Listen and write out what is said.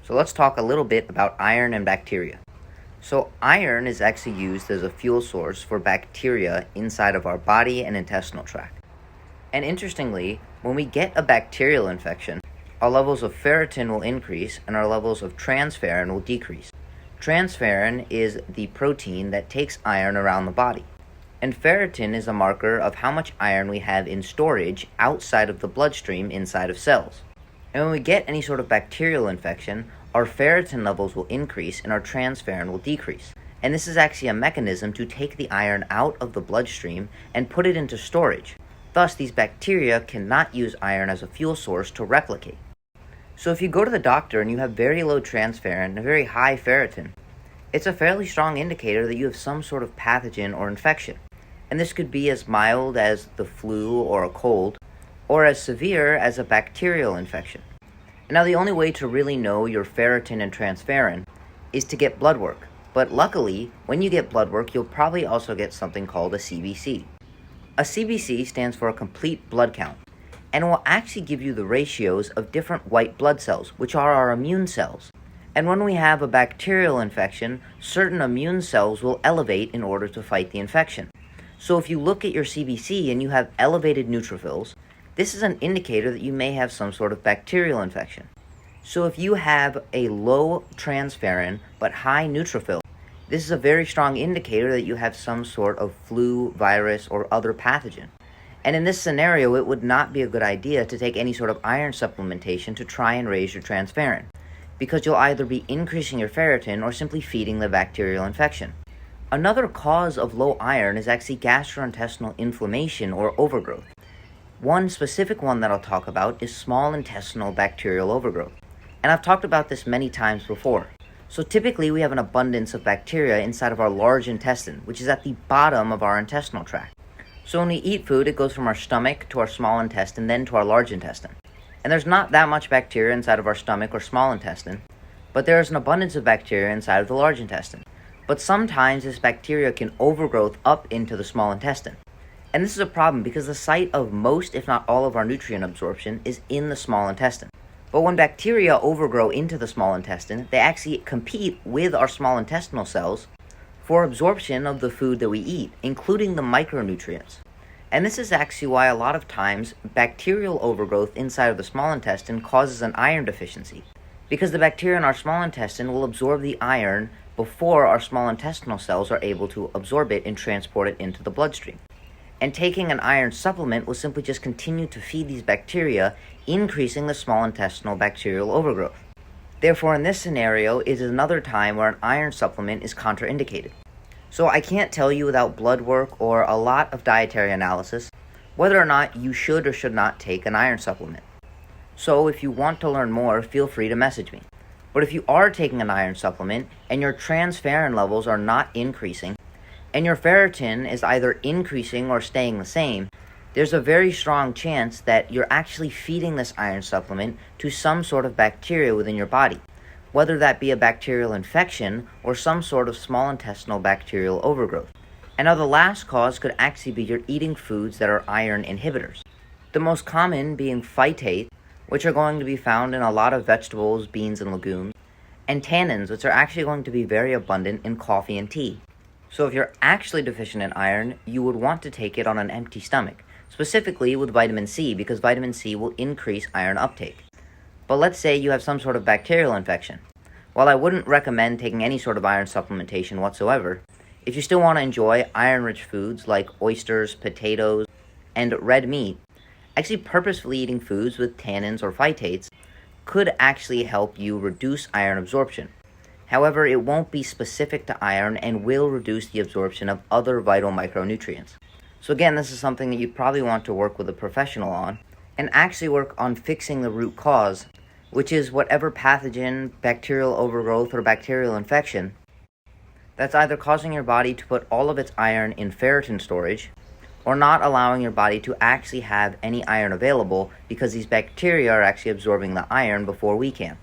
So let's talk a little bit about iron and bacteria. So iron is actually used as a fuel source for bacteria inside of our body and intestinal tract. And interestingly, when we get a bacterial infection, our levels of ferritin will increase and our levels of transferrin will decrease. Transferrin is the protein that takes iron around the body. And ferritin is a marker of how much iron we have in storage outside of the bloodstream inside of cells. And when we get any sort of bacterial infection, our ferritin levels will increase and our transferrin will decrease. And this is actually a mechanism to take the iron out of the bloodstream and put it into storage. Thus, these bacteria cannot use iron as a fuel source to replicate. So if you go to the doctor and you have very low transferrin and very high ferritin, it's a fairly strong indicator that you have some sort of pathogen or infection. And this could be as mild as the flu or a cold, or as severe as a bacterial infection. Now, the only way to really know your ferritin and transferrin is to get blood work. But luckily, when you get blood work, you'll probably also get something called a CBC. A CBC stands for a complete blood count, and it will actually give you the ratios of different white blood cells, which are our immune cells. And when we have a bacterial infection, certain immune cells will elevate in order to fight the infection. So if you look at your CBC and you have elevated neutrophils, this is an indicator that you may have some sort of bacterial infection. So if you have a low transferrin but high neutrophil, this is a very strong indicator that you have some sort of flu, virus, or other pathogen. And in this scenario, it would not be a good idea to take any sort of iron supplementation to try and raise your transferrin, because you'll either be increasing your ferritin or simply feeding the bacterial infection. Another cause of low iron is actually gastrointestinal inflammation or overgrowth. One specific one that I'll talk about is small intestinal bacterial overgrowth. And I've talked about this many times before. So typically we have an abundance of bacteria inside of our large intestine, which is at the bottom of our intestinal tract. So when we eat food, it goes from our stomach to our small intestine, then to our large intestine. And there's not that much bacteria inside of our stomach or small intestine, but there is an abundance of bacteria inside of the large intestine. But sometimes this bacteria can overgrowth up into the small intestine. And this is a problem because the site of most, if not all, of our nutrient absorption is in the small intestine. But when bacteria overgrow into the small intestine, they actually compete with our small intestinal cells for absorption of the food that we eat, including the micronutrients. And this is actually why a lot of times bacterial overgrowth inside of the small intestine causes an iron deficiency, because the bacteria in our small intestine will absorb the iron before our small intestinal cells are able to absorb it and transport it into the bloodstream. And taking an iron supplement will simply just continue to feed these bacteria, increasing the small intestinal bacterial overgrowth. Therefore, in this scenario, it is another time where an iron supplement is contraindicated. So I can't tell you without blood work or a lot of dietary analysis whether or not you should or should not take an iron supplement. So if you want to learn more, feel free to message me. But if you are taking an iron supplement and your transferrin levels are not increasing, and your ferritin is either increasing or staying the same, there's a very strong chance that you're actually feeding this iron supplement to some sort of bacteria within your body, whether that be a bacterial infection or some sort of small intestinal bacterial overgrowth. And now the last cause could actually be you're eating foods that are iron inhibitors. The most common being phytates, which are going to be found in a lot of vegetables, beans, and legumes, and tannins, which are actually going to be very abundant in coffee and tea. So if you're actually deficient in iron, you would want to take it on an empty stomach, specifically with vitamin C, because vitamin C will increase iron uptake. But let's say you have some sort of bacterial infection. While I wouldn't recommend taking any sort of iron supplementation whatsoever, if you still want to enjoy iron-rich foods like oysters, potatoes, and red meat, actually purposefully eating foods with tannins or phytates could actually help you reduce iron absorption. However, it won't be specific to iron and will reduce the absorption of other vital micronutrients. So again, this is something that you'd probably want to work with a professional on, and actually work on fixing the root cause, which is whatever pathogen, bacterial overgrowth, or bacterial infection that's either causing your body to put all of its iron in ferritin storage, or not allowing your body to actually have any iron available because these bacteria are actually absorbing the iron before we can.